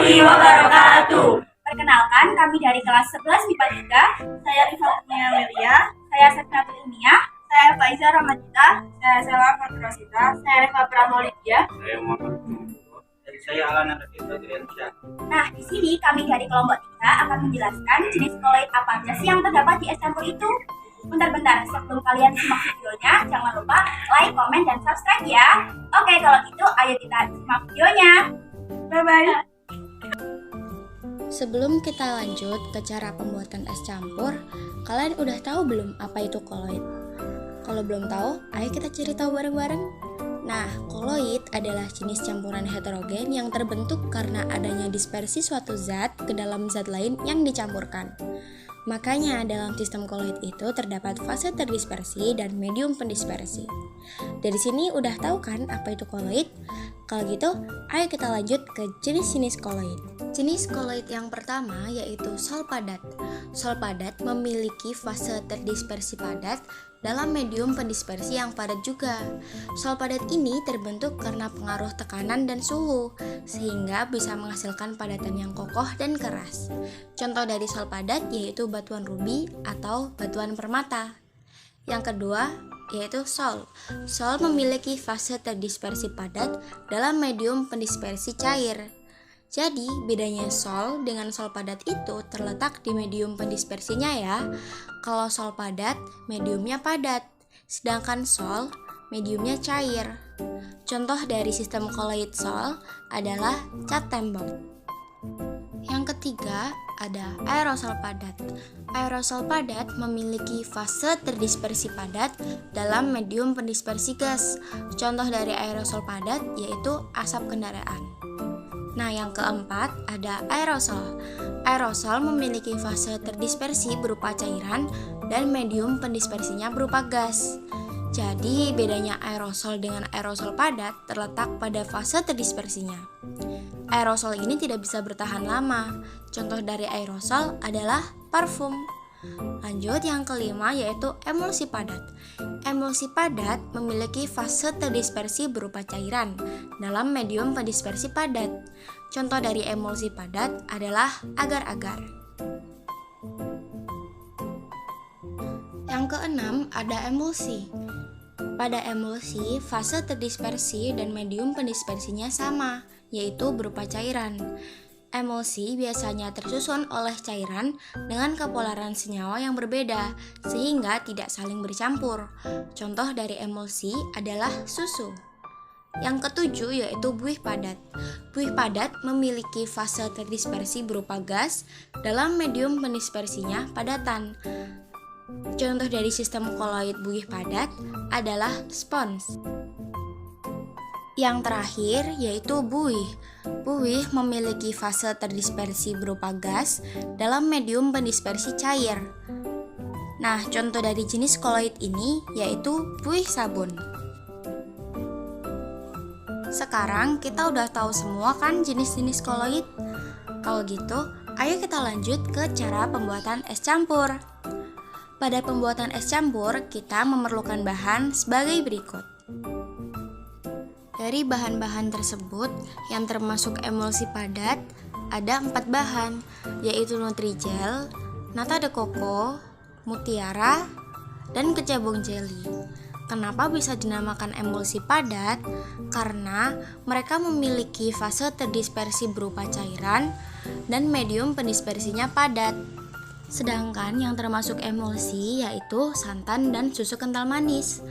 warahmatullahi wabarakatuh. Perkenalkan, kami dari kelas 11 MIPA 3. Saya Rifa Amelia. Saya Sepnatul Ilmiah. Saya Faiza Ramadita. Saya Sela Fatrosita. Saya Reva Pramolidia. Saya Muhammad Muhammad. Dari saya Alana Rafita Triansyah. Nah, di sini kami dari kelompok 3 akan menjelaskan jenis koloid apa aja sih yang terdapat di es campur itu. Bentar-bentar, sebelum kalian simak videonya, jangan lupa like, komen, dan subscribe ya. Oke, kalau gitu ayo kita simak videonya. Bye-bye. Sebelum kita lanjut ke cara pembuatan es campur, kalian udah tahu belum apa itu koloid? Kalau belum tahu, ayo kita cari tahu bareng-bareng. Nah, koloid adalah jenis campuran heterogen yang terbentuk karena adanya dispersi suatu zat ke dalam zat lain yang dicampurkan. Makanya dalam sistem koloid itu terdapat fase terdispersi dan medium pendispersi. Dari sini udah tahu kan apa itu koloid? Kalau gitu, ayo kita lanjut ke jenis-jenis koloid. Jenis koloid yang pertama yaitu sol padat. Sol padat memiliki fase terdispersi padat dalam medium pendispersi yang padat juga. Sol padat ini terbentuk karena pengaruh tekanan dan suhu, sehingga bisa menghasilkan padatan yang kokoh dan keras. Contoh dari sol padat yaitu batuan rubi atau batuan permata. Yang kedua yaitu sol. Sol memiliki fase terdispersi padat dalam medium pendispersi cair. Jadi, bedanya sol dengan sol padat itu terletak di medium pendispersinya ya. Kalau sol padat, mediumnya padat, sedangkan sol, mediumnya cair. Contoh dari sistem koloid sol adalah cat tembok. Yang ketiga, ada aerosol padat. Aerosol padat memiliki fase terdispersi padat dalam medium pendispersi gas. Contoh dari aerosol padat yaitu asap kendaraan. Nah, yang keempat ada aerosol. Aerosol memiliki fase terdispersi berupa cairan dan medium pendispersinya berupa gas. Jadi, bedanya aerosol dengan aerosol padat terletak pada fase terdispersinya. Aerosol ini tidak bisa bertahan lama. Contoh dari aerosol adalah parfum. Lanjut yang kelima yaitu emulsi padat. Emulsi padat memiliki fase terdispersi berupa cairan dalam medium pendispersi padat. Contoh dari emulsi padat adalah agar-agar. Yang keenam ada emulsi. Pada emulsi, fase terdispersi dan medium pendispersinya sama, yaitu berupa cairan. Emulsi biasanya tersusun oleh cairan dengan kepolaran senyawa yang berbeda, sehingga tidak saling bercampur. Contoh dari emulsi adalah susu. Yang ketujuh yaitu buih padat. Buih padat memiliki fase terdispersi berupa gas dalam medium pendispersinya padatan. Contoh dari sistem koloid buih padat adalah spons. Yang terakhir yaitu buih. Buih memiliki fase terdispersi berupa gas dalam medium pendispersi cair. Nah, contoh dari jenis koloid ini yaitu buih sabun. Sekarang kita udah tahu semua kan jenis-jenis koloid? Kalau gitu, ayo kita lanjut ke cara pembuatan es campur. Pada pembuatan es campur, kita memerlukan bahan sebagai berikut. Dari bahan-bahan tersebut yang termasuk emulsi padat, ada 4 bahan, yaitu Nutrijel, nata de coco, mutiara, dan kecebong jelly. Kenapa bisa dinamakan emulsi padat? Karena mereka memiliki fase terdispersi berupa cairan dan medium pendispersinya padat. Sedangkan yang termasuk emulsi yaitu santan dan susu kental manis,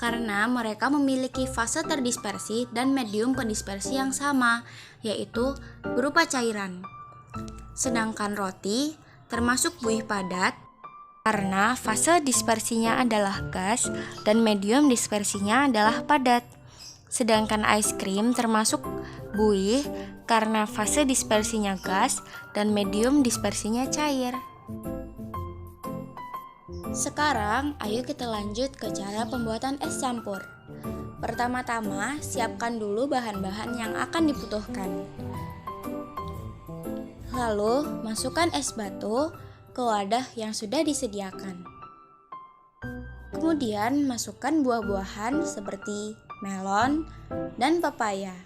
karena mereka memiliki fase terdispersi dan medium pendispersi yang sama, yaitu berupa cairan. Sedangkan roti termasuk buih padat, karena fase dispersinya adalah gas dan medium dispersinya adalah padat. Sedangkan es krim termasuk buih karena fase dispersinya gas dan medium dispersinya cair. Sekarang, ayo kita lanjut ke cara pembuatan es campur. Pertama-tama, siapkan dulu bahan-bahan yang akan dibutuhkan. Lalu, masukkan es batu ke wadah yang sudah disediakan. Kemudian, masukkan buah-buahan seperti melon dan pepaya.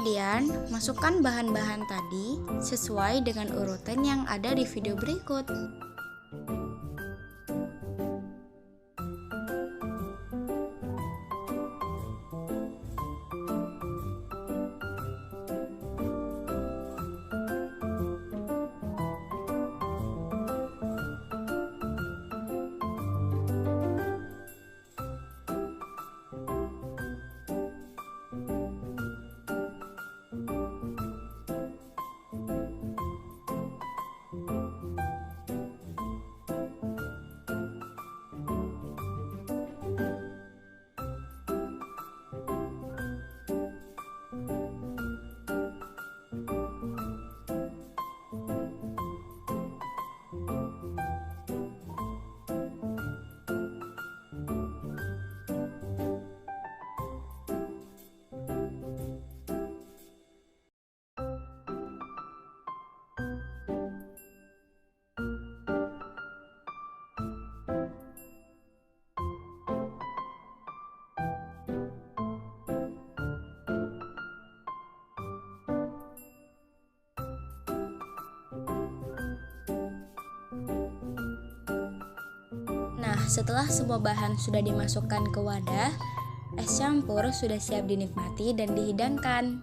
Kemudian, masukkan bahan-bahan tadi sesuai dengan urutan yang ada di video berikut. Nah, setelah semua bahan sudah dimasukkan ke wadah, es campur sudah siap dinikmati dan dihidangkan.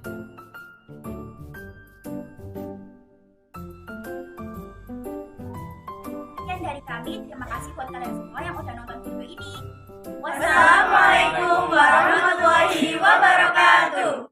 Sekian dari kami, terima kasih buat kalian semua yang udah nonton video ini. Wassalamualaikum warahmatullahi wabarakatuh.